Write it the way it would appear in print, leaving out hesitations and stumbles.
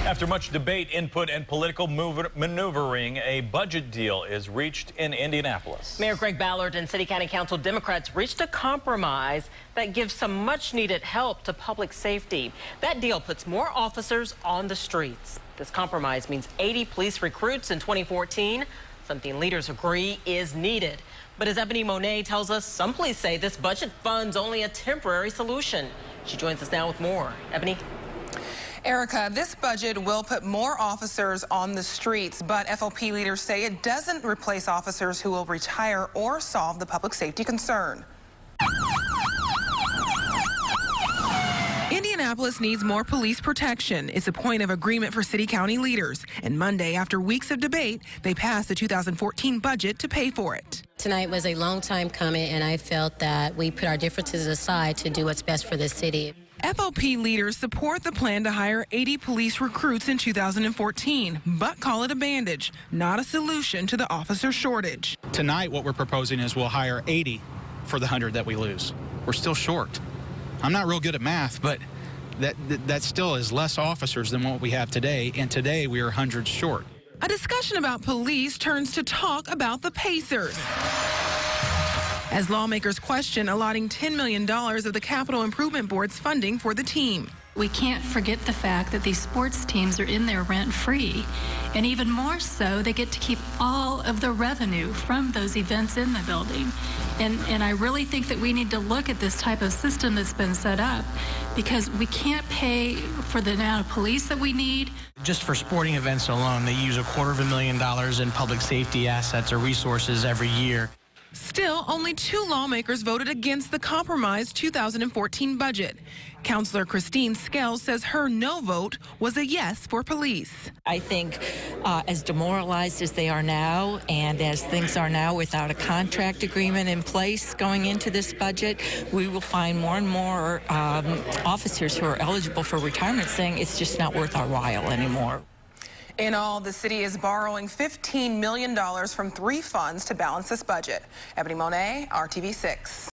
After much debate, input, and political maneuvering, a budget deal is reached in Indianapolis. Mayor Greg Ballard and City County Council Democrats reached a compromise that gives some much-needed help to public safety. That deal puts more officers on the streets. This compromise means 80 police recruits in 2014, something leaders agree is needed. But as Ebony Monet tells us, some police say this budget fund's only a temporary solution. She joins us now with more. Ebony? Erica, this budget will put more officers on the streets, but FOP leaders say it doesn't replace officers who will retire or solve the public safety concern. Indianapolis needs more police protection. It's a point of agreement for city-county leaders. And Monday, after weeks of debate, they passed the 2014 budget to pay for it. Tonight was a long time coming, and I felt that we put our differences aside to do what's best for the city. FOP leaders support the plan to hire 80 police recruits in 2014, but call it a bandage, not a solution to the officer shortage. Tonight, what we're proposing is we'll hire 80 for the 100 that we lose. We're still short. I'm not real good at math, but that still is less officers than what we have today, and today we are hundreds short. A discussion about police turns to talk about the Pacers, as lawmakers question allotting $10 million of the Capital Improvement Board's funding for the team. We can't forget the fact that these sports teams are in there rent-free, and even more so, they get to keep all of the revenue from those events in the building. And I really think that we need to look at this type of system that's been set up, because we can't pay for the amount of police that we need. Just for sporting events alone, they use $250,000 in public safety assets or resources every year. Still, only 2 lawmakers voted against the compromised 2014 budget. Councilor Christine Scales says her no vote was a yes for police. I think as demoralized as they are now, and as things are now without a contract agreement in place going into this budget, we will find more and more officers who are eligible for retirement saying it's just not worth our while anymore. In all, the city is borrowing $15 million from 3 funds to balance this budget. Ebony Monet, RTV6.